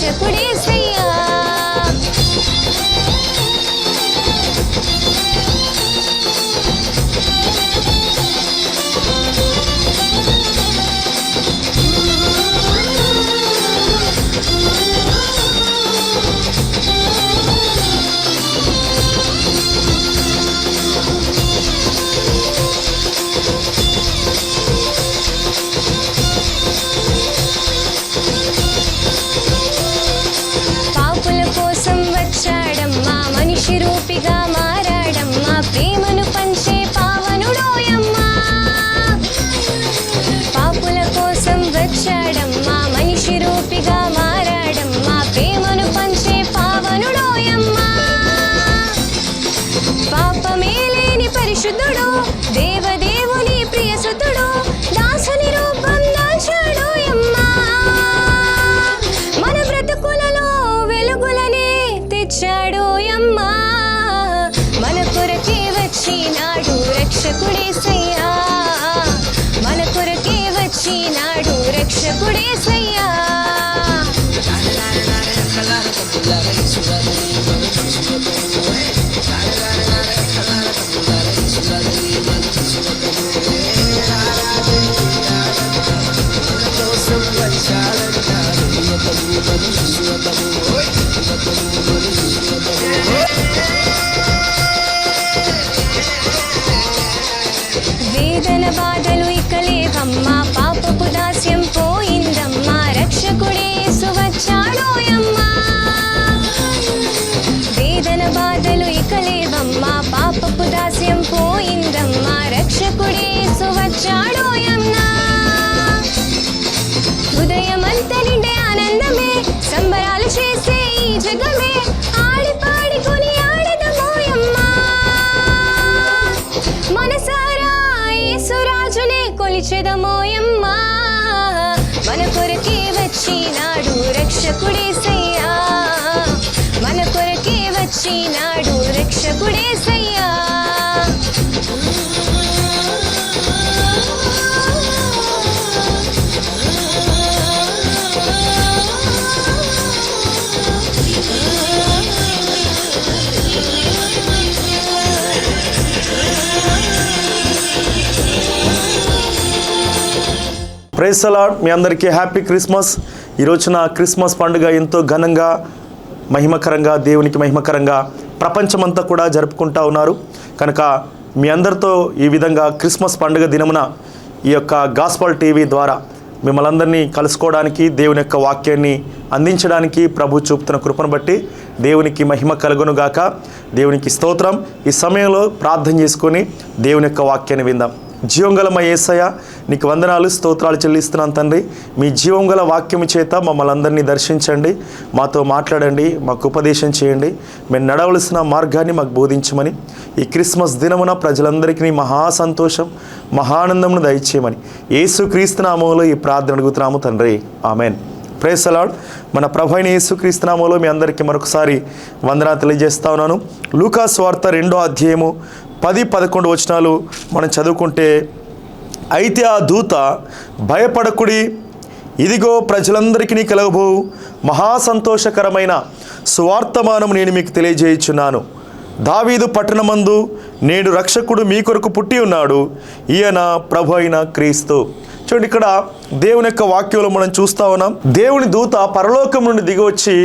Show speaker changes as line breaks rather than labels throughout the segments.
రక్షకుడేసయ్యా. రూపిగా మారాడమ్మా, ప్రేమను పంచే పావనుడోయమ్మా. పాపుల కోసం వచ్చాడమ్మా, మనిషి రూపిగా మారాడమ్మా, ప్రేమను పంచే పావనుడోయమ్మా. పాపమే లేని పరిశుద్ధుడు, దేవదేవుని ప్రియసుతుడు, దాసుని రూపం దాల్చాడోయమ్మా. మన బ్రతుకులలో వెలుగులనే తెచ్చాడోయమ్మా. మన కొరకే వచ్చినాడు రక్షకుడేసయ్యా, మన కొరకే వచ్చినాడు రక్షకుడేసయ్యా. వేదన బాధలు ఇక లేవమ్మా, పాపపు దాస్యం పోయిందమ్మా, రక్షకుడే యేసు వచ్చాడోయమ్మా. వేదన బాధలు ఇక లేవమ్మా, పాపపు దాస్యం పోయిందమ్మా, రక్షకుడే యేసు వచ్చాడోయమ్మా. హృదయమంతా నిండే ఆనందమే, సంబరాలు చేసే ఈ జగమే, ఆడి పాడుకొని ఆడదమోయమ్మా. మనసారా యేసురాజునే కొలిచెదమోయమ్మా. మన కొరకే వచ్చినాడు రక్షకుడేసయ్యా, మన కొరకే వచ్చినాడు రక్షకుడేసయ్యా.
Praise the Lord. మీ అందరికీ హ్యాపీ క్రిస్మస్. ఈ రోజున క్రిస్మస్ పండుగ ఎంతో ఘనంగా మహిమకరంగా, దేవునికి మహిమకరంగా ప్రపంచమంతా కూడా జరుపుకుంటూ ఉన్నారు. కనుక మీ అందరితో ఈ విధంగా క్రిస్మస్ పండుగ దినమున ఈ యొక్క గాస్పల్ టీవీ ద్వారా మిమ్మల్ని అందరినీ కలుసుకోవడానికి, దేవుని యొక్క వాక్యాన్ని అందించడానికి ప్రభు చూపుతున్న కృపను బట్టి దేవునికి మహిమ కలుగునుగాక. దేవునికి స్తోత్రం. ఈ సమయంలో ప్రార్థన చేసుకొని దేవుని యొక్క వాక్యాన్ని విందాం. జీవంగల మా యేసయ్య, నీకు వందనాలు, స్తోత్రాలు చెల్లిస్తున్నాను తండ్రి. మీ జీవంగల వాక్యము చేత మమ్మల్ని అందరినీ దర్శించండి, మాతో మాట్లాడండి, మాకు ఉపదేశం చేయండి, మేము నడవలసిన మార్గాన్ని మాకు బోధించమని, ఈ క్రిస్మస్ దినమున ప్రజలందరికీ మహా సంతోషం, మహానందమును దయచేయమని యేసుక్రీస్తు నామములో ఈ ప్రార్థన అడుగుతున్నాము తండ్రి. ఆమెన్. Praise the lord. మన ప్రభు అయిన యేసుక్రీస్తు నామములో మీ అందరికీ మరొకసారి వందనాలు తెలియజేస్తా ఉన్నాను. లూకా సువార్త 2వ అధ్యాయము 10-11 వచనాలు మనం చదువుకుంటే, అయితే ఆ దూత, భయపడకుడి, ఇదిగో ప్రజలందరికీ కలగబో మహాసంతోషకరమైన సువార్తమానం నేను మీకు తెలియజేయుచున్నాను. దావీదు పట్టణమందు నేడు రక్షకుడు మీ కొరకు పుట్టి ఉన్నాడు, ఈయన ప్రభు అయిన క్రీస్తు. చూడండి, ఇక్కడ దేవుని యొక్క వాక్యంలో మనం చూస్తూ ఉన్నాం. దేవుని దూత పరలోకం నుండి దిగివచ్చి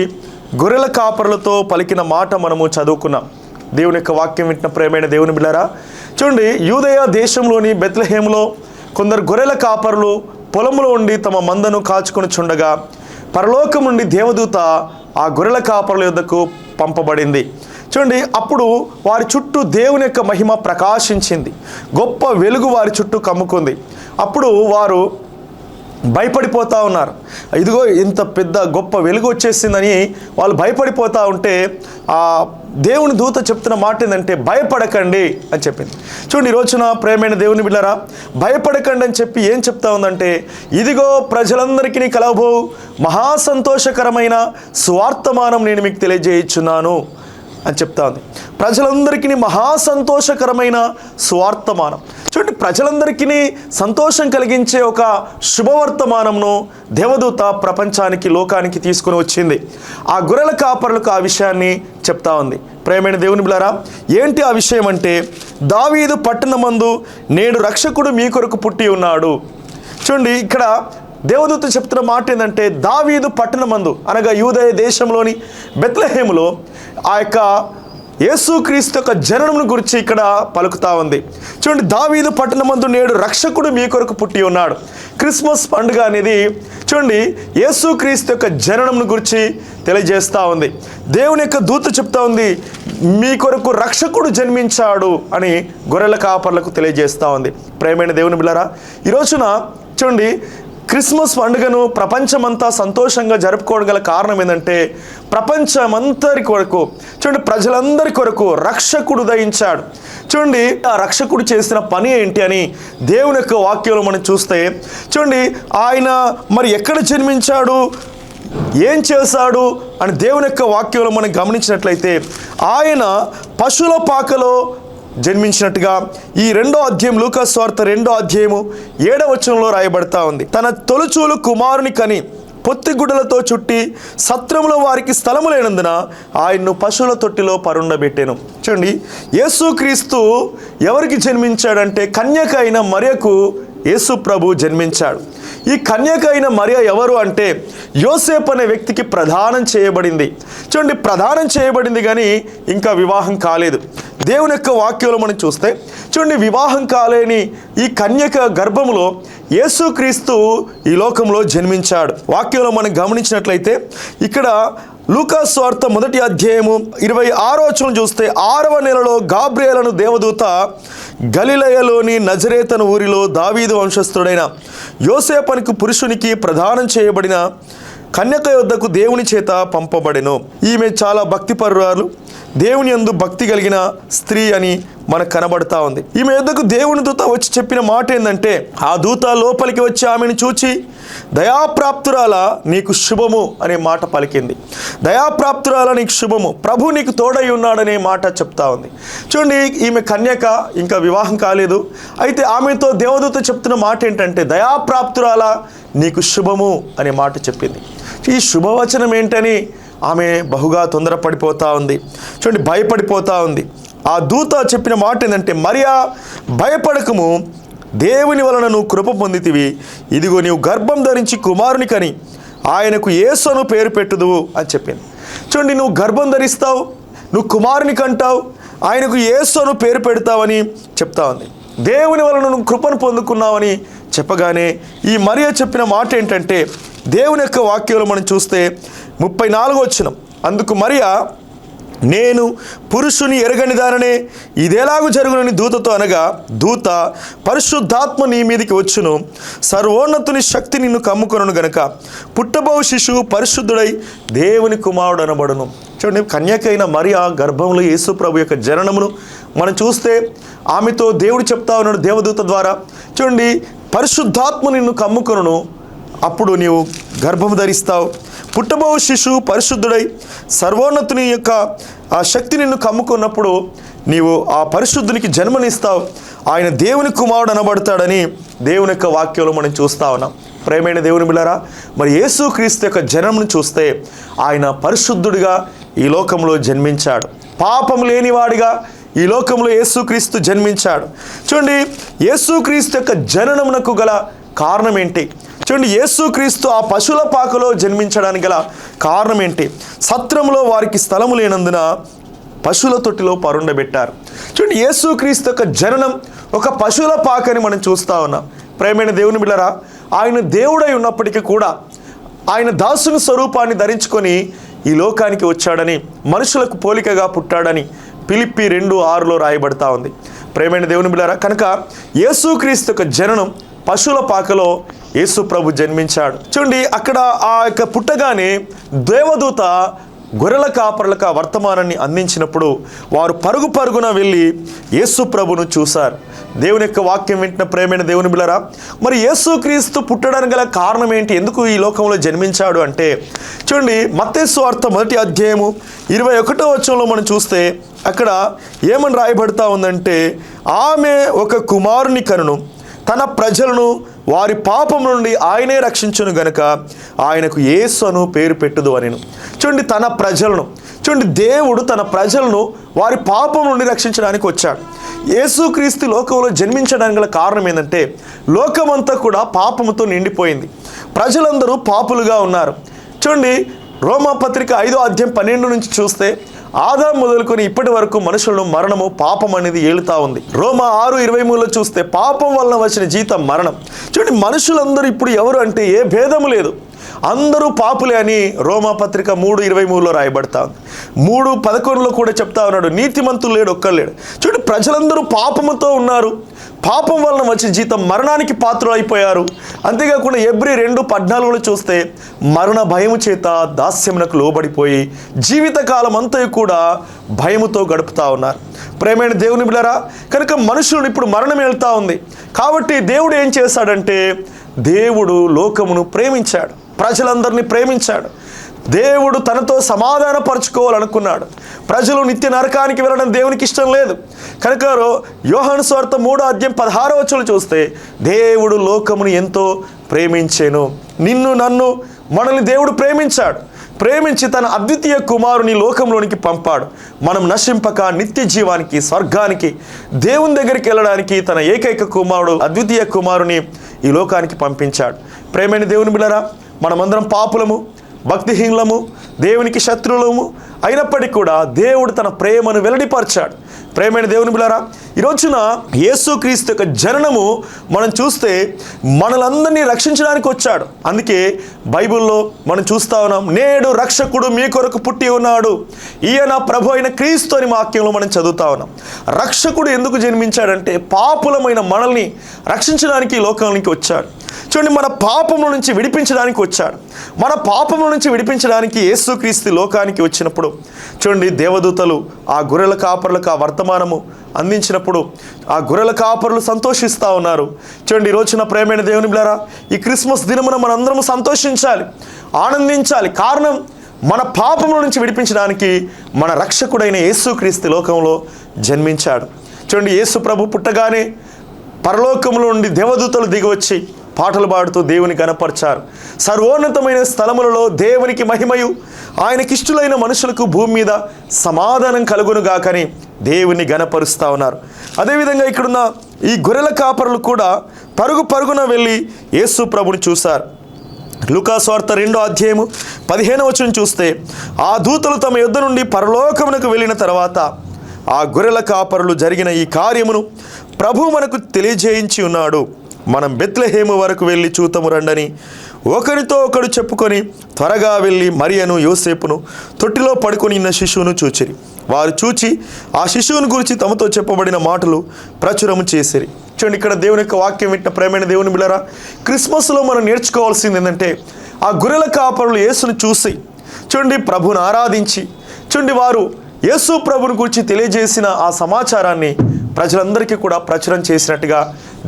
గొర్రెల కాపరులతో పలికిన మాట మనము చదువుకున్నాం. దేవుని యొక్క వాక్యం వింటున్న ప్రియమైన దేవుని బిడ్డలారా, చూడండి, యూదయ దేశంలోని బెత్లెహేములో కొందరు గొర్రెల కాపరులు పొలంలో ఉండి తమ మందను కాచుకొని చుండగా పరలోకం నుండి దేవదూత ఆ గొర్రెల కాపరుల యొద్దకు పంపబడింది. చూడండి, అప్పుడు వారి చుట్టూ దేవుని యొక్క మహిమ ప్రకాశించింది, గొప్ప వెలుగు వారి చుట్టూ కమ్ముకుంది. అప్పుడు వారు భయపడిపోతూ ఉన్నారు. ఇదిగో ఇంత పెద్ద గొప్ప వెలుగు వచ్చేసిందని వాళ్ళు భయపడిపోతూ ఉంటే ఆ దేవుని దూత చెప్తున్న మాట ఏంటంటే, భయపడకండి అని చెప్పింది. చూడండి, ఈ రోజున ప్రేమైన దేవుని బిడ్డలారా, భయపడకండి అని చెప్పి ఏం చెప్తా ఉందంటే, ఇదిగో ప్రజలందరికీ కలగబో మహాసంతోషకరమైన సువార్తమానం నేను మీకు తెలియజేయుచున్నాను. అని చెప్తా ఉంది. ప్రజలందరికీ మహా సంతోషకరమైన సువార్తమానం. చూడండి, ప్రజలందరికీ సంతోషం కలిగించే ఒక శుభవర్తమానంను దేవదూత ప్రపంచానికి, లోకానికి తీసుకుని వచ్చింది. ఆ గొర్రెల కాపరులకు ఆ విషయాన్ని చెప్తా ఉంది. ప్రియమైన దేవుని బిడ్డలారా, ఏంటి ఆ విషయం అంటే, దావీదు పట్టణమందు నేడు రక్షకుడు మీ కొరకు పుట్టి ఉన్నాడు. చూడండి, ఇక్కడ దేవదూత చెప్తున్న మాట ఏంటంటే, దావీదు పట్టణమందు అనగా యూదయ దేశంలోని బెత్లెహేములో ఆ యొక్క యేసుక్రీస్తు యొక్క జననమును గురించి ఇక్కడ పలుకుతా ఉంది. చూడండి, దావీదు పట్టణమందు నేడు రక్షకుడు మీ కొరకు పుట్టి ఉన్నాడు. క్రిస్మస్ పండుగ అనేది చూడండి యేసుక్రీస్తు యొక్క జననమును గురించి తెలియజేస్తూ ఉంది. దేవుని యొక్క దూత చెప్తా ఉంది, మీ కొరకు రక్షకుడు జన్మించాడు అని గొర్రెల కాపర్లకు తెలియజేస్తూ ఉంది. ప్రియమైన దేవుని బిడ్డలారా, ఈ రోజున చూడండి క్రిస్మస్ పండుగను ప్రపంచమంతా సంతోషంగా జరుపుకోవడం గల కారణం ఏంటంటే, ప్రపంచమంతరి కొరకు చూడండి ప్రజలందరి కొరకు రక్షకుడు ఉదయించాడు. చూడండి, ఆ రక్షకుడు చేసిన పని ఏంటి అని దేవుని యొక్క వాక్యంలో మనం చూస్తే, చూడండి ఆయన మరి ఎక్కడ జన్మించాడు, ఏం చేశాడు అని దేవుని యొక్క వాక్యంలో మనం గమనించినట్లయితే, ఆయన పశువుల పాకలో జన్మించినట్టుగా ఈ 2వ అధ్యాయం లూకాసు వార్త 2వ అధ్యాయము 7వ వచనంలో రాయబడతా ఉంది. తన తొలుచూలు కుమారుని కని పొత్తిగుడ్డలతో చుట్టి సత్రములో వారికి స్థలము లేనందున ఆయన్ను పశువుల తొట్టిలో పరుండబెట్టాను. చూడండి, యేసుక్రీస్తు ఎవరికి జన్మించాడంటే, కన్యక అయిన మరియకు యేసు ప్రభు జన్మించాడు. ఈ కన్యక అయిన మరియ ఎవరు అంటే, యోసేపు అనే వ్యక్తికి ప్రదానం చేయబడింది. చూడండి, ప్రదానం చేయబడింది కానీ ఇంకా వివాహం కాలేదు. దేవుని యొక్క వాక్యంలో మనం చూస్తే చూడండి, వివాహం కాలేని ఈ కన్యక గర్భములో యేసుక్రీస్తు ఈ లోకంలో జన్మించాడు. వాక్యంలో మనం గమనించినట్లయితే ఇక్కడ లూకాసు వార్త 1వ అధ్యాయము 26వ వచనం చూస్తే, 6వ నెలలో గాబ్రియేలును దేవదూత గలిలయలోని నజరేతను ఊరిలో దావీదు వంశస్థుడైన యోసేపనికి పురుషునికి ప్రదానం చేయబడిన కన్యక యొద్దకు దేవుని చేత పంపబడెను. ఈమె చాలా భక్తిపరురాలు, దేవుని యందు భక్తి కలిగిన స్త్రీ అని మనకు కనబడతా ఉంది. ఈమె యొద్దకు దేవుని దూత వచ్చి చెప్పిన మాట ఏంటంటే, ఆ దూత లోపలికి వచ్చి ఆమెను చూచి, దయాప్రాప్తురాల నీకు శుభము అనే మాట పలికింది. దయాప్రాప్తురాల నీకు శుభము, ప్రభు నీకు తోడై ఉన్నాడనే మాట చెప్తా ఉంది. చూడండి, ఈమె కన్యక, ఇంకా వివాహం కాలేదు. అయితే ఆమెతో దేవదూత చెప్తున్న మాట ఏంటంటే, దయాప్రాప్తురాల నీకు శుభము అనే మాట చెప్పింది. ఈ శుభవచనం ఏంటని ఆమె బహుగా తొందరపడిపోతూ ఉంది. చూడండి, భయపడిపోతూ ఉంది. ఆ దూత చెప్పిన మాట ఏంటంటే, మరియా భయపడకము, దేవుని వలన నువ్వు కృప పొందితివి, ఇదిగో నీవు గర్భం ధరించి కుమారుని కని ఆయనకు యేసు అను పేరు పెట్టుదువు అని చెప్పింది. చూడండి, నువ్వు గర్భం ధరిస్తావు, నువ్వు కుమారుని కంటావు, ఆయనకు యేసు అను పేరు పెడతావని చెప్తా ఉంది. దేవుని వలన నువ్వు కృపను పొందుకున్నావని చెప్పగానే ఈ మరియ చెప్పిన మాట ఏంటంటే, దేవుని యొక్క వాక్యంలో మనం చూస్తే 34వ వచనం, అందుకు మరియ, నేను పురుషుని ఎరగని దాననే ఇదేలాగు జరుగునని దూతతో అనగా, దూత పరిశుద్ధాత్మ నీ మీదికి వచ్చును, సర్వోన్నతుని శక్తి నిన్ను కమ్ముకొనును గనక పుట్టబో శిశువు పరిశుద్ధుడై దేవుని కుమారుడు అనబడును. చూడండి, కన్యకైన మరియా గర్భంలో యేసు ప్రభు యొక్క జననమును మనం చూస్తే ఆమెతో దేవుడు చెప్తా ఉన్నాడు దేవదూత ద్వారా. చూడండి, పరిశుద్ధాత్మ నిన్ను కమ్ముకొనును, అప్పుడు నీవు గర్భము ధరిస్తావు, పుట్టబో శిశువు పరిశుద్ధుడై సర్వోన్నతుని యొక్క ఆ శక్తి నిన్ను కమ్ముకున్నప్పుడు నీవు ఆ పరిశుద్ధునికి జన్మనిస్తావు, ఆయన దేవుని కుమారుడు అనబడతాడని దేవుని యొక్క వాక్యంలో మనం చూస్తా ఉన్నాం. ప్రియమైన దేవుని బిడ్డలారా, మరి యేసుక్రీస్తు యొక్క జన్మను చూస్తే ఆయన పరిశుద్ధుడిగా ఈ లోకంలో జన్మించాడు. పాపం లేనివాడిగా ఈ లోకంలో యేసుక్రీస్తు జన్మించాడు. చూడండి, యేసుక్రీస్తు యొక్క జననమునకు గల కారణం ఏంటి? చూడండి, యేసుక్రీస్తు ఆ పశువుల పాకలో జన్మించడానికి గల కారణం ఏంటి? సత్రంలో వారికి స్థలము లేనందున పశువుల తొట్టిలో పరుండబెట్టారు. చూడండి, యేసుక్రీస్తు యొక్క జననం ఒక పశువుల పాకని మనం చూస్తూ ఉన్నాం. ప్రియమైన దేవుని బిడ్డలారా, ఆయన దేవుడై ఉన్నప్పటికీ కూడా ఆయన దాసుని స్వరూపాన్ని ధరించుకొని ఈ లోకానికి వచ్చాడని, మనుషులకు పోలికగా పుట్టాడని ఫిలిప్పీ 2:6లో రాయబడతా ఉంది. ప్రియమైన దేవుని బిడ్డలారా, కనుక యేసుక్రీస్తు యొక్క జననం పశువుల పాకలో యేసు ప్రభు జన్మించాడు. చూడండి, అక్కడ ఆ యొక్క పుట్టగానే దేవదూత గొర్రెల కాపరులకు ఆ వర్తమానాన్ని అందించినప్పుడు వారు పరుగు పరుగున వెళ్ళి యేసు ప్రభును చూశారు. దేవుని యొక్క వాక్యం వింటున్న ప్రేమైన దేవుని బిడ్డలారా, మరి యేసుక్రీస్తు పుట్టడానికి గల కారణం ఏంటి? ఎందుకు ఈ లోకంలో జన్మించాడు అంటే, చూడండి మత్తయి సువార్త 1వ అధ్యాయము 21వ వచనంలో మనం చూస్తే అక్కడ ఏమని రాయబడతా ఉందంటే, ఆమె ఒక కుమారుని కనును, తన ప్రజలను వారి పాపం నుండి ఆయనే రక్షించును గనుక ఆయనకు యేసు అను పేరు పెట్టుదు అని. చూడండి, తన ప్రజలను, చూడండి దేవుడు తన ప్రజలను వారి పాపం నుండి రక్షించడానికి వచ్చాడు. యేసుక్రీస్తు లోకంలో జన్మించడానికి గల కారణం ఏంటంటే, లోకమంతా కూడా పాపముతో నిండిపోయింది, ప్రజలందరూ పాపులుగా ఉన్నారు. చూడండి, రోమాపత్రిక 5వ అధ్యాయం 12 నుంచి చూస్తే ఆదాం మొదలుకొని ఇప్పటి వరకు మనుషులను మరణము, పాపం అనేది ఏలుతా ఉంది. రోమా 6:23లో చూస్తే పాపం వలన వచ్చిన జీతం మరణం. చూడండి, మనుషులందరూ ఇప్పుడు ఎవరు అంటే ఏ భేదము లేదు, అందరూ పాపులే అని రోమాపత్రిక 3:23లో రాయబడతా ఉంది. 3:11లో కూడా చెప్తా ఉన్నాడు, నీతిమంతులు లేడు, ఒక్కరు లేడు. చూడండి, ప్రజలందరూ పాపముతో ఉన్నారు, పాపం వలన వచ్చిన జీతం మరణానికి పాత్రలు అయిపోయారు. అంతేకాకుండా హెబ్రీ 2:14లో చూస్తే మరణ భయము చేత దాస్యమునకు లోబడిపోయి జీవితకాలం అంతా కూడా భయముతో గడుపుతా ఉన్నారు. ప్రేమైన దేవుని బిడ్డలారా, కనుక మనుషులను ఇప్పుడు మరణం వెళ్తా ఉంది. కాబట్టి దేవుడు ఏం చేశాడంటే, దేవుడు లోకమును ప్రేమించాడు, ప్రజలందరినీ ప్రేమించాడు. దేవుడు తనతో సమాధానపరచుకోవాలనుకున్నాడు. ప్రజలు నిత్య నరకానికి వెళ్ళడం దేవునికి ఇష్టం లేదు. కనుక యోహాను సువార్త 3వ అధ్యాయం 16వ వచనం చూస్తే దేవుడు లోకమును ఎంతో ప్రేమించెను. నిన్ను నన్ను మనల్ని దేవుడు ప్రేమించాడు. ప్రేమించి తన అద్వితీయ కుమారుని లోకంలోనికి పంపాడు. మనం నశింపక నిత్య జీవానికి, స్వర్గానికి, దేవుని దగ్గరికి వెళ్ళడానికి తన ఏకైక కుమారుడు, అద్వితీయ కుమారుని ఈ లోకానికి పంపించాడు. ప్రేమైన దేవుని బిడ్డలారా, మనమందరం పాపులము, భక్తిహీనులము, దేవునికి శత్రువులము అయినప్పటికీ కూడా దేవుడు తన ప్రేమను వెల్లడిపరిచాడు. ప్రేమైన దేవుని బిడ్డలారా, ఈ రోజున యేసుక్రీస్తు యొక్క జననము మనం చూస్తే మనలందరినీ రక్షించడానికి వచ్చాడు. అందుకే బైబిల్లో మనం చూస్తా ఉన్నాం, నేడు రక్షకుడు మీ కొరకు పుట్టి ఉన్నాడు, ఈయన ప్రభు అయిన క్రీస్తు అని వాక్యంలో మనం చదువుతా ఉన్నాం. రక్షకుడు ఎందుకు జన్మించాడంటే, పాపులమైన మనల్ని రక్షించడానికి ఈ లోకానికి వచ్చాడు. చూడండి, మన పాపముల నుంచి విడిపించడానికి వచ్చాడు. మన పాపముల నుంచి విడిపించడానికి యేసుక్రీస్తు లోకానికి వచ్చినప్పుడు చూడండి, దేవదూతలు ఆ గొర్రెల కాపరులకు ఆ వర్తమానము అందించినప్పుడు ఆ గొర్రెల కాపరులు సంతోషిస్తూ ఉన్నారు. చూడండి, ఈ రోజున ప్రేమైన దేవుని బిడ్డలారా, ఈ క్రిస్మస్ దినమున మనందరము సంతోషించాలి, ఆనందించాలి. కారణం, మన పాపముల నుంచి విడిపించడానికి మన రక్షకుడైన యేసుక్రీస్తు లోకంలో జన్మించాడు. చూడండి, యేసు ప్రభు పుట్టగానే పరలోకములో నుండి దేవదూతలు దిగివచ్చి పాటలు పాడుతూ దేవుని గణపరిచారు. సర్వోన్నతమైన స్థలములలో దేవునికి మహిమయు, ఆయనకిష్టులైన మనుషులకు భూమి మీద సమాధానం కలుగునుగాకని దేవుని గణపరుస్తూ ఉన్నారు. అదేవిధంగా ఇక్కడున్న ఈ గొర్రెల కాపరులు కూడా పరుగు పరుగున వెళ్ళి యేసు ప్రభుని చూశారు. లూకా సువార్త 2వ అధ్యాయము 15వ వచనం చూస్తే, ఆ దూతలు తమ యొద్ద నుండి పరలోకమునకు వెళ్ళిన తర్వాత ఆ గొర్రెల కాపరులు జరిగిన ఈ కార్యమును ప్రభు మనకు తెలియజేయించి ఉన్నాడు. మనం బెత్లెహేము వరకు వెళ్ళి చూతము రండని ఒకరితో ఒకడు చెప్పుకొని త్వరగా వెళ్ళి మరియను, యోసేపును తొట్టిలో పడుకొని ఉన్న శిశువును చూచిరి. వారు చూచి ఆ శిశువుని గురించి తమతో చెప్పబడిన మాటలు ప్రచురము చేసిరి. చూడండి, ఇక్కడ దేవుని యొక్క వాక్యం వింటున్న ప్రేమైన దేవుని బిడ్డలారా, క్రిస్మస్లో మనం నేర్చుకోవాల్సింది ఏంటంటే, ఆ గొర్రెల కాపరులు యేసును చూసి చూడండి ప్రభుని ఆరాధించి, చూడండి వారు యేసు ప్రభుని గురించి తెలియజేసిన ఆ సమాచారాన్ని ప్రజలందరికీ కూడా ప్రచురం చేసినట్టుగా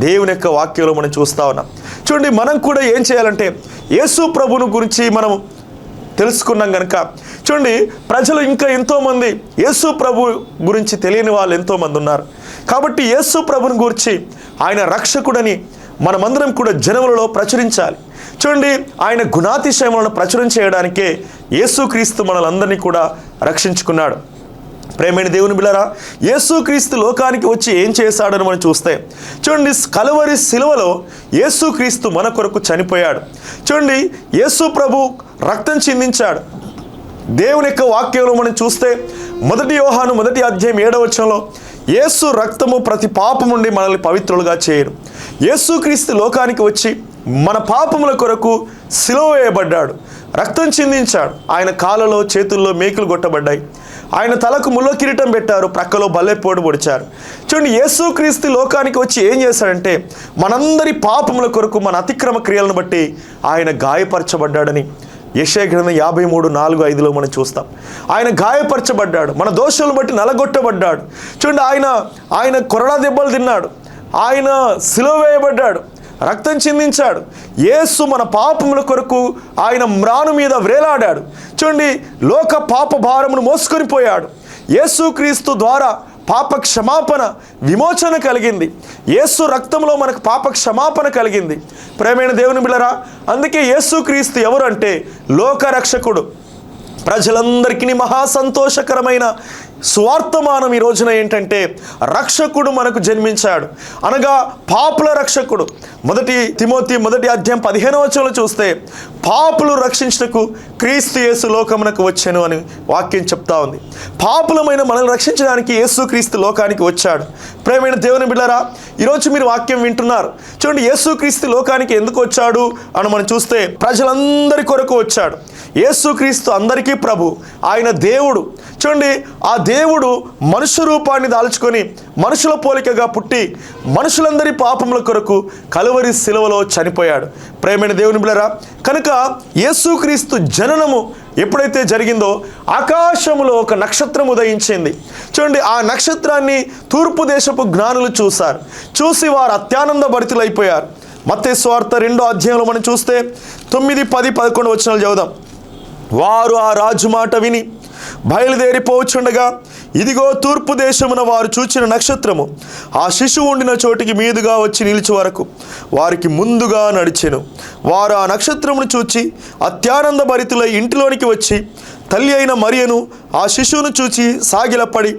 దేవుని యొక్క వాక్యంలో మనం చూస్తూ ఉన్నాం. చూడండి, మనం కూడా ఏం చేయాలంటే, యేసు ప్రభుని గురించి మనం తెలుసుకున్నాం కనుక చూడండి, ప్రజలు ఇంకా ఎంతోమంది యేసు ప్రభు గురించి తెలియని వాళ్ళు ఎంతోమంది ఉన్నారు. కాబట్టి యేసు ప్రభుని గురించి, ఆయన రక్షకుడని మనమందరం కూడా జనములలో ప్రచురించాలి. చూడండి, ఆయన గుణాతిశయములను ప్రచురం చేయడానికే యేసుక్రీస్తు మనలందరినీ కూడా రక్షించుకున్నాడు. ప్రేమైన దేవుని బిడ్డలారా, యేసుక్రీస్తు లోకానికి వచ్చి ఏం చేశాడని మనం చూస్తే చూడండి, కలువరి శిలువలో యేసుక్రీస్తు మన కొరకు చనిపోయాడు. చూడండి, యేసు ప్రభు రక్తం చిందించాడు. దేవుని యొక్క వాక్యంలో మనం చూస్తే 1 యోహాను 1వ అధ్యాయం 7వ వచనంలో, యేసు రక్తము ప్రతి పాపం నుండి మనల్ని పవిత్రులుగా చేయను. యేసుక్రీస్తు లోకానికి వచ్చి మన పాపముల కొరకు సిలువ వేయబడ్డాడు, రక్తం చిందించాడు. ఆయన కాళ్ళలో, చేతుల్లో మేకులు కొట్టబడ్డాయి. ఆయన తలకు ముళ్ళ కిరీటం పెట్టారు, ప్రక్కలో బల్లెపోటు పొడిచారు. చూడండి, యేసుక్రీస్తు లోకానికి వచ్చి ఏం చేశాడంటే, మనందరి పాపముల కొరకు, మన అతిక్రమ క్రియలను బట్టి ఆయన గాయపరచబడ్డాడని యెషయా గ్రంథం 53:4-5లో మనం చూస్తాం. ఆయన గాయపరచబడ్డాడు, మన దోషాలను బట్టి నలగొట్టబడ్డాడు. చూడండి, ఆయన కొరడా దెబ్బలు తిన్నాడు, ఆయన సిలువ వేయబడ్డాడు, రక్తం చిందించాడు. యేసు మన పాపముల కొరకు ఆయన మ్రాను మీద వ్రేలాడాడు. చూడండి, లోక పాప భారమును మోసుకొని పోయాడు. యేసుక్రీస్తు ద్వారా పాప క్షమాపణ, విమోచన కలిగింది. యేసు రక్తంలో మనకు పాప క్షమాపణ కలిగింది. ప్రేమైన దేవుని బిడ్డలారా, అందుకే యేసుక్రీస్తు ఎవరు అంటే లోక రక్షకుడు. ప్రజలందరికీ మహా సంతోషకరమైన సువార్తమానం ఈ రోజున ఏంటంటే రక్షకుడు మనకు జన్మించాడు, అనగా పాపుల రక్షకుడు. 1 తిమోతి 1:15 చూస్తే పాపులు రక్షించుటకు క్రీస్తు యేసు లోకమునకు వచ్చెను అని వాక్యం చెప్తా ఉంది. పాపులమైన మనల్ని రక్షించడానికి యేసుక్రీస్తు లోకానికి వచ్చాడు. ప్రేమైన దేవుని బిడ్డలారా, ఈరోజు మీరు వాక్యం వింటున్నారు. చూడండి, యేసుక్రీస్తు లోకానికి ఎందుకు వచ్చాడు అని మనం చూస్తే ప్రజలందరి కొరకు వచ్చాడు. యేసుక్రీస్తు అందరికీ ప్రభు, ఆయన దేవుడు. చూడండి, ఆ దేవుడు మనుష్య రూపాన్ని దాల్చుకొని మనుషుల పోలికగా పుట్టి మనుషులందరి పాపముల కొరకు కలువరి శిలువలో చనిపోయాడు. ప్రేమైన దేవుని బిడ్డలారా, కనుక యేసుక్రీస్తు జననము ఎప్పుడైతే జరిగిందో ఆకాశములో ఒక నక్షత్రం ఉదయించింది. చూడండి, ఆ నక్షత్రాన్ని తూర్పు దేశపు జ్ఞానులు చూసి వారు అత్యానంద భరితులైపోయారు. మత్తయి సువార్త 2వ అధ్యాయంలో మనం చూస్తే 9, 10, 11 వచనాలు చదువుదాం. వారు ఆ రాజు మాట విని బయలుదేరిపోవచ్చుండగా ఇదిగో తూర్పు దేశమున వారు చూచిన నక్షత్రము ఆ శిశువు ఉండిన చోటికి మీదుగా వచ్చి నిలిచి వరకు వారికి ముందుగా నడిచెను. వారు ఆ నక్షత్రమును చూచి అత్యానంద భరితులై ఇంటిలోనికి వచ్చి తల్లి అయిన మరియను ఆ శిశువును చూచి సాగిలపడి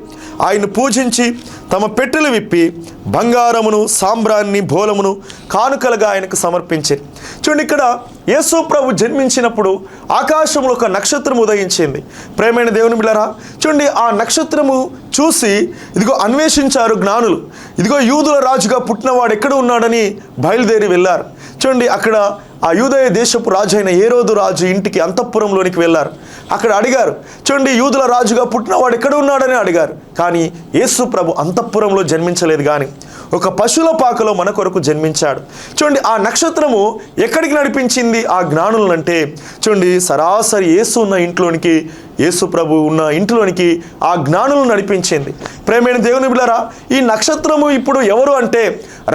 ఆయన పూజించి తమ పెట్టెలు విప్పి బంగారమును, సాంబ్రాన్ని, బోలమును కానుకలుగా ఆయనకు సమర్పించారు. చూడండి, ఇక్కడ యేసు ప్రభు జన్మించినప్పుడు ఆకాశంలో ఒక నక్షత్రం ఉదయించింది. ప్రేమైన దేవుని బిడ్డలారా, చూడండి, ఆ నక్షత్రము చూసి ఇదిగో అన్వేషించారు జ్ఞానులు. ఇదిగో యూదుల రాజుగా పుట్టినవాడు ఎక్కడ ఉన్నాడని బయలుదేరి వెళ్ళారు. చూడండి, అక్కడ ఆ యూదయ దేశపు రాజు అయిన హేరోదు రాజు ఇంటికి అంతఃపురంలోనికి వెళ్ళారు. అక్కడ అడిగారు, చూడండి, యూదుల రాజుగా పుట్టినవాడు ఎక్కడ ఉన్నాడని అడిగారు. కానీ యేసు ప్రభు అంతఃపురంలో జన్మించలేదు, కానీ ఒక పశువుల పాకలో మన కొరకు జన్మించాడు. చూడండి, ఆ నక్షత్రము ఎక్కడికి నడిపించింది ఆ జ్ఞానులను అంటే, చూడండి, సరాసరి యేసు ఉన్న ఇంట్లోనికి, యేసు ప్రభు ఉన్న ఇంట్లోనికి ఆ జ్ఞానులను నడిపించింది. ప్రేమైన దేవుని బిడ్డలారా, ఈ నక్షత్రము ఇప్పుడు ఎవరు అంటే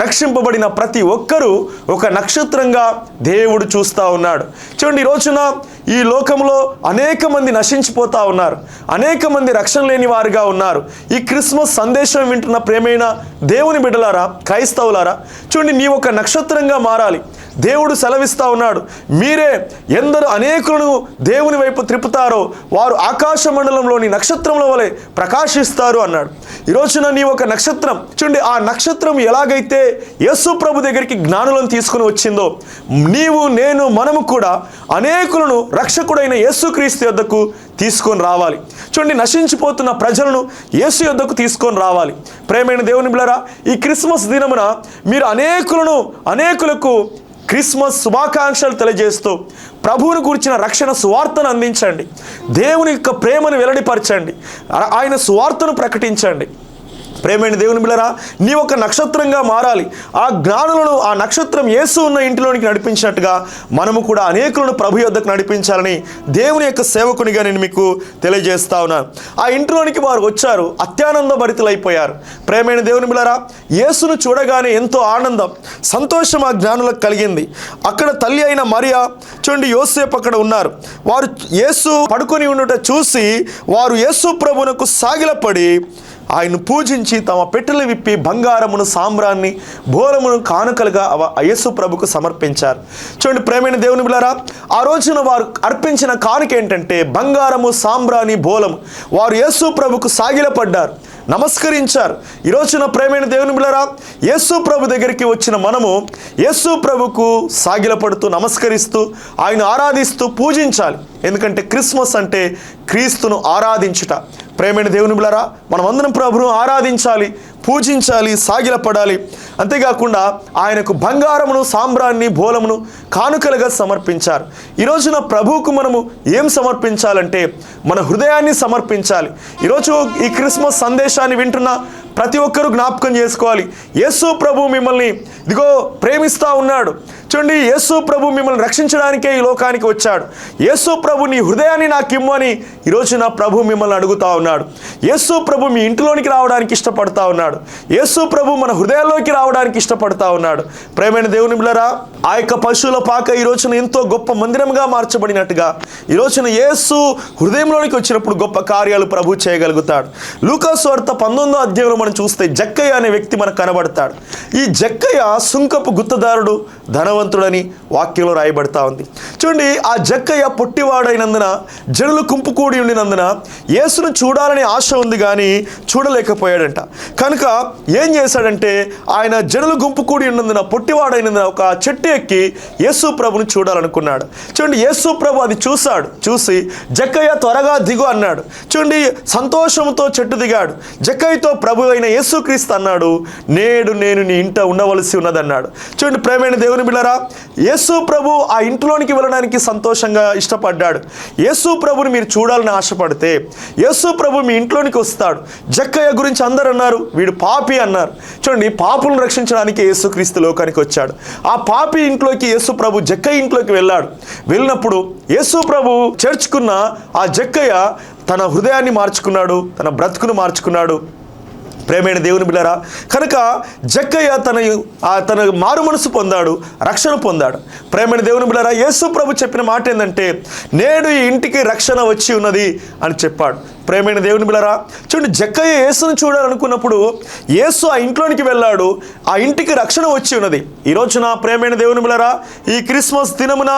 రక్షింపబడిన ప్రతి ఒక్కరూ ఒక నక్షత్రంగా దేవుడు చూస్తూ ఉన్నాడు. చూడండి, ఈ రోజున ఈ లోకంలో అనేక మంది నశించిపోతూ ఉన్నారు, అనేక మంది రక్షణ లేని వారుగా ఉన్నారు. ఈ క్రిస్మస్ సందేశం వింటున్న ప్రేమైన దేవుని బిడ్డలారా, క్రైస్తవులారా, చూడండి, నీ ఒక నక్షత్రంగా మారాలి. దేవుడు సెలవిస్తూ ఉన్నాడు, మీరే ఎందరు అనేకులను దేవుని వైపు త్రిపుతారో వారు ఆకాశ మండలంలోని నక్షత్రముల వలె ప్రకాశిస్తారు అన్నాడు. ఈ రోజున నీ ఒక నక్షత్రం. చూడండి, ఆ నక్షత్రం ఎలాగైతే యేసు ప్రభు దగ్గరికి జ్ఞానులను తీసుకుని వచ్చిందో, నీవు, నేను, మనము కూడా అనేకులను రక్షకుడైన యేసుక్రీస్తు యొద్దకు తీసుకొని రావాలి. చూడండి, నశించిపోతున్న ప్రజలను యేసు యొద్దకు తీసుకొని రావాలి. ప్రేమైన దేవుని బిడ్డలారా, ఈ క్రిస్మస్ దినమున మీరు అనేకులకు క్రిస్మస్ శుభాకాంక్షలు తెలియజేస్తూ ప్రభువును గురించిన రక్షణ సువార్తను అందించండి. దేవుని యొక్క ప్రేమను వెల్లడిపరచండి. ఆయన సువార్తను ప్రకటించండి. ప్రేమైన దేవుని బిడ్డలారా, నీ ఒక నక్షత్రంగా మారాలి. ఆ జ్ఞానులను ఆ నక్షత్రం యేసు ఉన్న ఇంటిలోనికి నడిపించినట్టుగా మనము కూడా అనేకులను ప్రభు యొద్దకు నడిపించాలని దేవుని యొక్క సేవకునిగా నేను మీకు తెలియజేస్తా ఉన్నాను. ఆ ఇంటిలోనికి వారు వచ్చారు, అత్యానంద భరితులైపోయారు. ప్రేమైన దేవుని బిడ్డలారా, యేసును చూడగానే ఎంతో ఆనందం, సంతోషం ఆ జ్ఞానులకు కలిగింది. అక్కడ తల్లి అయిన మరియా, చూడండి, యోసేపు అక్కడ ఉన్నారు. వారు యేసు పడుకొని ఉండుట చూసి వారు యేసు ప్రభువునకు సాగిలపడి ఆయన్ను పూజించి తమ పెట్టెలు విప్పి బంగారమును, సాంబ్రాన్ని, బోలమును కానుకలుగా యేసు ప్రభుకు సమర్పించారు. చూడండి, ప్రేమైన దేవుని బిడ్డలారా, ఆ రోజున వారు అర్పించిన కానుక ఏంటంటే బంగారము, సాంబ్రాణి, బోలము. వారు యేసు ప్రభుకు సాగిలపడ్డారు, నమస్కరించారు. ఈ రోజున ప్రేమైన దేవుని బిడ్డలారా, యేసు ప్రభు దగ్గరికి వచ్చిన మనము యేసు ప్రభుకు సాగిలపడుతూ, నమస్కరిస్తూ, ఆయన ఆరాధిస్తూ పూజించాలి. ఎందుకంటే క్రిస్మస్ అంటే క్రీస్తును ఆరాధించుట. ప్రేమైన దేవుని బిడ్డలారా, మనమందరం ప్రభువును ఆరాధించాలి, పూజించాలి, సాగిలపడాలి. అంతేకాకుండా ఆయనకు బంగారమును, సాంబ్రాన్ని, బోలమును కానుకలుగా సమర్పించారు. ఈ రోజున ప్రభువుకు మనము ఏం సమర్పించాలంటే మన హృదయాన్ని సమర్పించాలి. ఈరోజు ఈ క్రిస్మస్ సందేశాన్ని వింటున్న ప్రతి ఒక్కరూ జ్ఞాపకం చేసుకోవాలి, యేసు ప్రభు మిమ్మల్ని ఇదిగో ప్రేమిస్తూ ఉన్నాడు. చూడండి, యేసు ప్రభు మిమ్మల్ని రక్షించడానికే ఈ లోకానికి వచ్చాడు. యేసు ప్రభు నీ హృదయాన్ని నాకు ఇమ్ము అని ఈరోజు నా ప్రభు మిమ్మల్ని అడుగుతా ఉన్నాడు. యేసు ప్రభు మీ ఇంటిలోనికి రావడానికి ఇష్టపడతా ఉన్నాడు. యేసు ప్రభు మన హృదయాల్లోకి రావడానికి ఇష్టపడతా ఉన్నాడు. ప్రేమైన దేవుని బిడ్డలారా, ఆ యొక్క పశువుల పాక ఈ రోజున ఎంతో గొప్ప మందిరంగా మార్చబడినట్టుగా ఈ రోజున యేసు హృదయంలోనికి వచ్చినప్పుడు గొప్ప కార్యాలు ప్రభు చేయగలుగుతాడు. లూకాసు వార్త 19వ అధ్యాయంలో మనం చూస్తే జక్కయ్య అనే వ్యక్తి మనకు కనబడతాడు. ఈ జక్కయ్య సుంకపు గుత్తదారుడు, ధనవంతుడని వాక్యంలో రాయబడతా ఉంది. చూడండి, ఆ జక్కయ్య పొట్టివాడైనందున, జనులు గుంపు కూడి ఉండినందున యేసును చూడాలని ఆశ ఉంది కానీ చూడలేకపోయాడంట. కనుక ఏం చేశాడంటే, ఆయన జనులు గుంపు కూడి ఉన్నందున, పొట్టివాడైనందున ఒక చెట్టు ఎక్కి యేసు ప్రభుని చూడాలనుకున్నాడు. చూడండి, యేసు ప్రభు అది చూశాడు. చూసి జక్కయ్య త్వరగా దిగు అన్నాడు. చూడండి, సంతోషంతో చెట్టు దిగాడు. జక్కయ్యతో ప్రభు అయిన యేసుక్రీస్తు అన్నాడు, నేడు నేను నీ ఇంట ఉండవలసి ఉన్నదన్నాడు. చూడండి ప్రేమైన దేవుని బిడ్డలారా, యేసు ప్రభు ఆ ఇంట్లోనికి వెళ్ళడానికి సంతోషంగా ఇష్టపడ్డాడు. యేసు ప్రభుని మీరు చూడాలని ఆశపడితే యేసు ప్రభు మీ ఇంట్లోనికి వస్తాడు. జక్కయ్య గురించి అందరూ అన్నారు, వీడు పాపి అన్నారు. చూడండి, పాపులను రక్షించడానికి యేసుక్రీస్తు లోకానికి వచ్చాడు. ఆ పాపి ఇంట్లోకి యేసు ప్రభు జక్కయ్య ఇంట్లోకి వెళ్ళాడు. వెళ్ళినప్పుడు యేసు ప్రభు చేర్చుకున్న ఆ జక్కయ్య తన హృదయాన్ని మార్చుకున్నాడు, తన బ్రతుకును మార్చుకున్నాడు. ప్రేమైన దేవుని బిడ్డలారా, కనుక జక్కయ్య తన మారు మనసు పొందాడు, రక్షణ పొందాడు. ప్రేమైన దేవుని బిడ్డలారా, యేసు ప్రభు చెప్పిన మాట ఏంటంటే, నేడు ఈ ఇంటికి రక్షణ వచ్చి ఉన్నది అని చెప్పాడు. ప్రేమైన దేవుని బిడ్డలారా, చూడండి, జక్కయ్య యేసును చూడాలనుకున్నప్పుడు యేసు ఆ ఇంట్లోనికి వెళ్ళాడు, ఆ ఇంటికి రక్షణ వచ్చి ఉన్నది. ఈరోజు నా ప్రేమైన దేవుని బిడ్డలారా, ఈ క్రిస్మస్ దినమున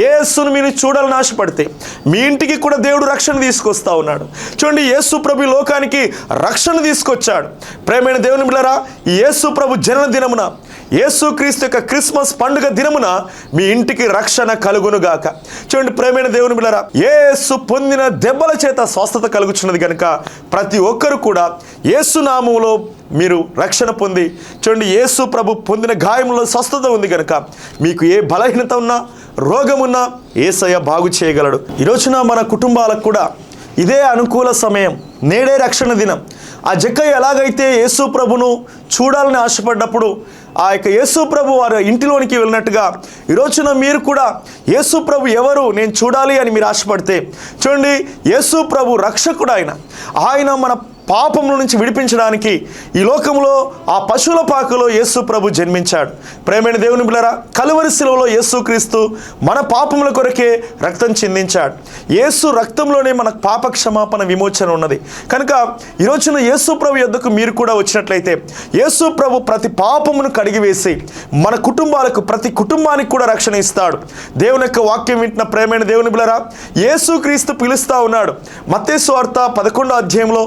యేసును మీరు చూడాలని ఆశపడితే మీ ఇంటికి కూడా దేవుడు రక్షణ తీసుకొస్తా ఉన్నాడు. చూడండి, యేసు ప్రభు లోకానికి రక్షణ తీసుకొచ్చాడు. ప్రేమైన దేవుని బిడ్డలారా, ఈ యేసు ప్రభు జనన దినమున, యేసుక్రీస్తు యొక్క క్రిస్మస్ పండుగ దినమున మీ ఇంటికి రక్షణ కలుగునుగాక. చూడండి ప్రేమైన దేవుని బిడ్డలారా, యేసు పొందిన దెబ్బల చేత స్వస్థత కలుగుచున్నది కనుక ప్రతి ఒక్కరు కూడా యేసు నామములో మీరు రక్షణ పొంది, చూడండి, యేసు ప్రభు పొందిన గాయములో స్వస్థత ఉంది కనుక మీకు ఏ బలహీనత ఉన్నా, రోగమున్నా యేసయ్య బాగు చేయగలడు. ఈరోజున మన కుటుంబాలకు కూడా ఇదే అనుకూల సమయం, నేడే రక్షణ దినం. ఆ జక్కయ్య ఎలాగైతే యేసు ప్రభును చూడాలని ఆశపడ్డప్పుడు ఆ యొక్క యేసు ప్రభు వారి ఇంటిలోనికి వెళ్ళినట్టుగా ఈరోజున మీరు కూడా యేసు ప్రభు ఎవరు నేను చూడాలి అని మీరు ఆశపడితే, చూడండి, యేసు ప్రభు రక్షకుడు. ఆయన మన పాపముల నుంచి విడిపించడానికి ఈ లోకంలో ఆ పశువుల పాకలో యేసు ప్రభు జన్మించాడు. ప్రేమైన దేవుని బిడ్డలారా, కలువరి శిలువలో యేసుక్రీస్తు మన పాపముల కొరకే రక్తం చిందించాడు. యేసు రక్తంలోనే మన పాప క్షమాపణ విమోచన ఉన్నది. కనుక ఈరోజున యేసు ప్రభు యొద్దకు మీరు కూడా వచ్చినట్లయితే యేసు ప్రభు ప్రతి పాపమును కడిగివేసి మన కుటుంబాలకు, ప్రతి కుటుంబానికి కూడా రక్షణ ఇస్తాడు. దేవుని యొక్క వాక్యం వింటున్న ప్రేమైన దేవుని బిడ్డలారా, యేసుక్రీస్తు పిలుస్తూ ఉన్నాడు. మత్తయి సువార్త 11వ అధ్యాయంలో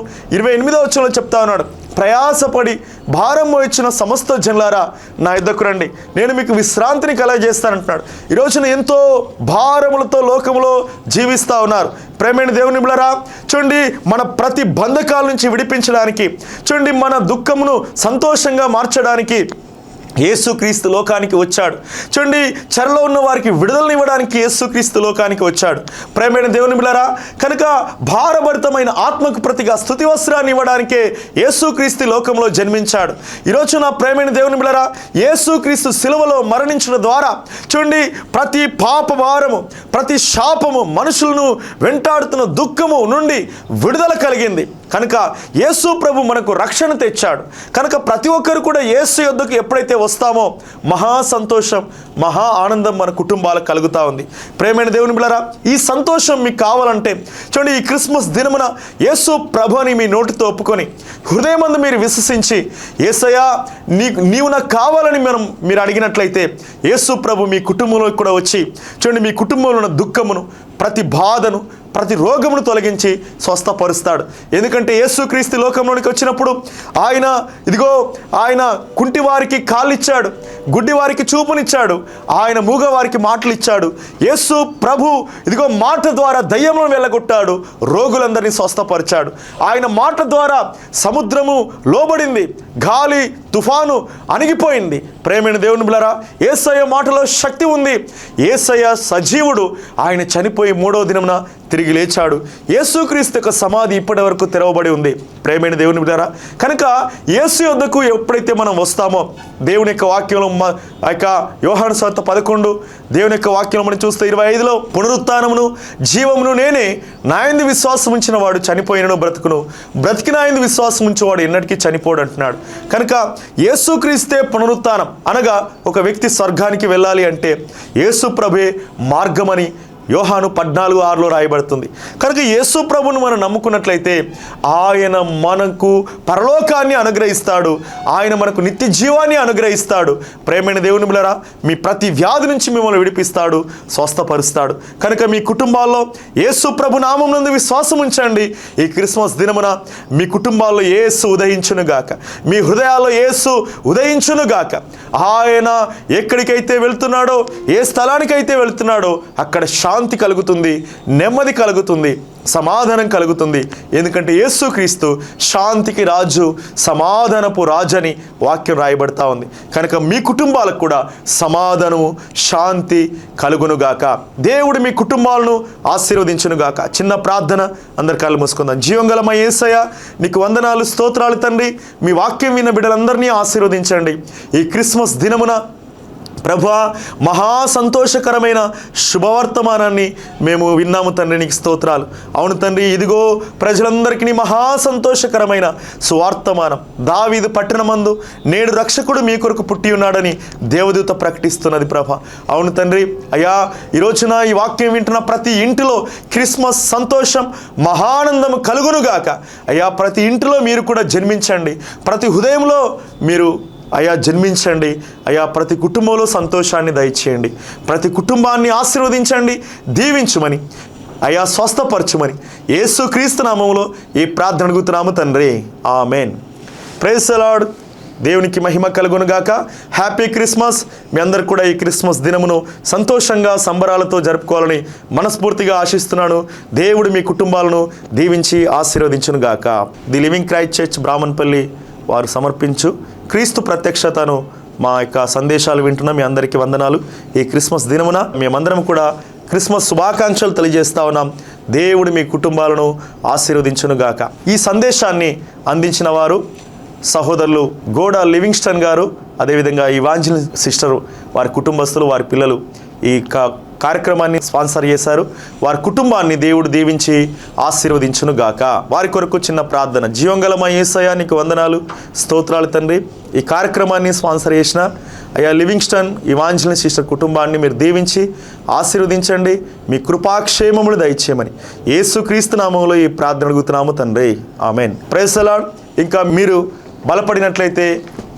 28వ వచనంలో చెప్తా ఉన్నాడు, ప్రయాసపడి భారం మోయించిన సమస్త జనులారా నా యొద్దకు రండి, నేను మీకు విశ్రాంతిని కలగజేస్తానంటున్నాడు. ఈరోజున ఎంతో భారములతో లోకంలో జీవిస్తూ ఉన్నారు. ప్రేమైన దేవుని బిడ్డలారా, చూడండి, మన ప్రతి బంధకాల నుంచి విడిపించడానికి, చూడండి, మన దుఃఖమును సంతోషంగా మార్చడానికి యేసుక్రీస్తు లోకానికి వచ్చాడు. చూడండి, చెరలో ఉన్న వారికి విడుదలనివ్వడానికి యేసుక్రీస్తు లోకానికి వచ్చాడు. ప్రేమైన దేవుని బిడ్డలారా, కనుక భారభరితమైన ఆత్మకు ప్రతిగా స్తుతి వస్త్రాన్ని ఇవ్వడానికే యేసుక్రీస్తు లోకంలో జన్మించాడు. ఈరోజు నా ప్రేమైన దేవుని బిడ్డలారా, యేసుక్రీస్తు సిలువలో మరణించడం ద్వారా చూడండి, ప్రతి పాప భారము, ప్రతి శాపము, మనుషులను వెంటాడుతున్న దుఃఖము నుండి విడుదల కలిగింది. కనుక యేసు ప్రభు మనకు రక్షణ తెచ్చాడు. కనుక ప్రతి ఒక్కరు కూడా యేసు యొద్దకు ఎప్పుడైతే వస్తామో మహా సంతోషం, మహా ఆనందం మన కుటుంబాలకు కలుగుతూ ఉంది. ప్రేమైన దేవుని బిడ్డలారా, ఈ సంతోషం మీకు కావాలంటే చూడండి, ఈ క్రిస్మస్ దినమున యేసు ప్రభు అని మీ నోటితో ఒప్పుకొని హృదయమందు మీరు విశ్వసించి, యేసయ్యా నీవు నాకు కావాలని మీరు అడిగినట్లయితే యేసు ప్రభు మీ కుటుంబంలోకి కూడా వచ్చి చూడండి, మీ కుటుంబంలో ఉన్న దుఃఖమును, ప్రతి బాధను, ప్రతి రోగమును తొలగించి స్వస్థపరుస్తాడు. ఎందుకంటే యేసుక్రీస్తు లోకంలోనికి వచ్చినప్పుడు ఆయన కుంటి వారికి కాళ్ళు ఇచ్చాడు, గుడ్డి వారికి చూపునిచ్చాడు, ఆయన మూగ వారికి మాటలు ఇచ్చాడు. యేసు ప్రభు మాట ద్వారా దయ్యములను వెళ్ళగొట్టాడు, రోగులందరినీ స్వస్థపరిచాడు. ఆయన మాట ద్వారా సముద్రము లోబడింది, గాలి తుఫాను అణిగిపోయింది. ప్రేమైన దేవుని బిడ్డలారా, యేసయ్య మాటలో శక్తి ఉంది. యేసయ్య సజీవుడు. ఆయన చనిపోయి 3వ దినమున తిరిగి లేచాడు. యేసుక్రీస్తు యొక్క సమాధి ఇప్పటి వరకు తెరవబడి ఉంది. ప్రేమైన దేవుని బిడ్డలారా, కనుక యేసు యొద్దకు ఎప్పుడైతే మనం వస్తామో, దేవుని యొక్క వాక్యంలో యోహాను సువార్త 11 దేవుని యొక్క వాక్యంలో మనం చూస్తే 25లో పునరుత్థానమును జీవమును నేనే, నాయందు విశ్వాసం ఉంచిన వాడు చనిపోయినను బ్రతుకును, బ్రతికిన ఆయనదు విశ్వాసం ఉంచేవాడు ఎన్నటికీ చనిపోడు అంటున్నాడు. కనుక యేసుక్రీస్తే పునరుత్థానం అనగా ఒక వ్యక్తి స్వర్గానికి వెళ్ళాలి అంటే యేసు ప్రభువే మార్గమని యోహాను 14:6లో రాయబడుతుంది. కనుక యేసు ప్రభువును మనం నమ్ముకున్నట్లయితే ఆయన మనకు పరలోకాన్ని అనుగ్రహిస్తాడు. ఆయన మనకు నిత్య జీవాన్ని అనుగ్రహిస్తాడు. ప్రేమైన దేవుని బిడ్డలారా, మీ ప్రతి వ్యాధి నుంచి మిమ్మల్ని విడిపిస్తాడు, స్వస్థపరుస్తాడు. కనుక మీ కుటుంబాల్లో యేసు ప్రభు నామం నందు విశ్వాసం ఉంచండి. ఈ క్రిస్మస్ దినమున మీ కుటుంబాల్లో యేసు ఉదయించునుగాక, మీ హృదయాల్లో యేసు ఉదయించునుగాక. ఆయన ఎక్కడికైతే వెళ్తున్నాడో, ఏ స్థలానికైతే వెళ్తున్నాడో అక్కడ శాంతి కలుగుతుంది, నెమ్మది కలుగుతుంది, సమాధానం కలుగుతుంది. ఎందుకంటే యేసుక్రీస్తు శాంతికి రాజు, సమాధానపు రాజు అని వాక్యం రాయబడతా ఉంది. కనుక మీ కుటుంబాలకు కూడా సమాధానము, శాంతి కలుగునుగాక. దేవుడు మీ కుటుంబాలను ఆశీర్వదించునుగాక. చిన్న ప్రార్థన, అందరి కళ్ళు మూసుకుందాం. జీవంగల మా యేసయ్య, నీకు వందనాలు, స్తోత్రాలు తండ్రి. మీ వాక్యం విన్న బిడ్డలందరినీ ఆశీర్వదించండి. ఈ క్రిస్మస్ దినమున ప్రభువా, మహా సంతోషకరమైన శుభవర్తమానాన్ని మేము విన్నాము తండ్రి, నీకు స్తోత్రాలు. అవును తండ్రి, ఇదిగో ప్రజలందరికీ మహా సంతోషకరమైన సువార్తమానం. దావీదు పట్టణమందు నేడు రక్షకుడు మీ కొరకు పుట్టి ఉన్నాడని దేవదూత ప్రకటిస్తున్నది ప్రభ. అవును తండ్రి, అయ్యా ఈ రోజున ఈ వాక్యం వింటున్న ప్రతి ఇంటిలో క్రిస్మస్ సంతోషం, మహానందం కలుగునుగాక. అయ్యా ప్రతి ఇంటిలో మీరు కూడా జన్మించండి, ప్రతి హృదయంలో మీరు అయ్యా జన్మించండి. అయ్యా ప్రతి కుటుంబంలో సంతోషాన్ని దయచేయండి, ప్రతి కుటుంబాన్ని ఆశీర్వదించండి, దీవించుమని, అయ్యా స్వస్థపరచుమని యేసుక్రీస్తు నామములో ఈ ప్రార్థన అడుగుతున్నాము తండ్రి, ఆమెన్. Praise the lord. దేవునికి మహిమ కలుగునుగాక. Happy Christmas. మీ అందరు కూడా ఈ క్రిస్మస్ దినమును సంతోషంగా సంబరాలతో జరుపుకోవాలని మనస్ఫూర్తిగా ఆశిస్తున్నాను. దేవుడు మీ కుటుంబాలను దీవించి ఆశీర్వదించునుగాక. The living Christ church Brahmanapalli వారు సమర్పించు క్రీస్తు ప్రత్యక్షతను మా యొక్క సందేశాలు వింటున్న మీ అందరికీ వందనాలు. ఈ క్రిస్మస్ దినమున మేమందరం కూడా క్రిస్మస్ శుభాకాంక్షలు తెలియజేస్తా ఉన్నాం. దేవుడు మీ కుటుంబాలను ఆశీర్వదించునుగాక. ఈ సందేశాన్ని అందించిన వారు సహోదరులు గోడ లివింగ్స్టన్ గారు, అదేవిధంగా ఇవాంజెలిన్ సిస్టరు, వారి కుటుంబస్తులు, వారి పిల్లలు ఈ కార్యక్రమాన్ని స్పాన్సర్ చేశారు. వారి కుటుంబాన్ని దేవుడు దీవించి ఆశీర్వదించునుగాక. వారి కొరకు చిన్న ప్రార్థన. జీవంగల మా యేసయ్య, నీకు వందనాలు, స్తోత్రాలు తండ్రి. ఈ కార్యక్రమాన్ని స్పాన్సర్ చేసిన అయ్యా లివింగ్స్టన్ ఇవాంజెలిన్ సిస్టర్ కుటుంబాన్ని మీరు దీవించి ఆశీర్వదించండి. మీ కృపాక్షేమములు దయచేయమని యేసుక్రీస్తు నామములో ఈ ప్రార్థన అడుగుతున్నాము తండ్రి, ఆమెన్. Praise the lord. ఇంకా మీరు బలపడినట్లయితే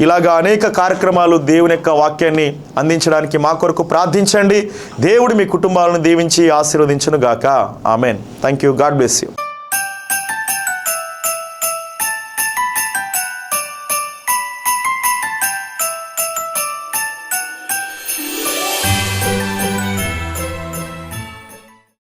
ఇలాగా అనేక కార్యక్రమాలు దేవుని యొక్క వాక్యాన్ని అందించడానికి మా కొరకు ప్రార్థించండి. దేవుడు మీ కుటుంబాలను దీవించి ఆశీర్వదించునుగాక. Amen. Thank you. God bless you.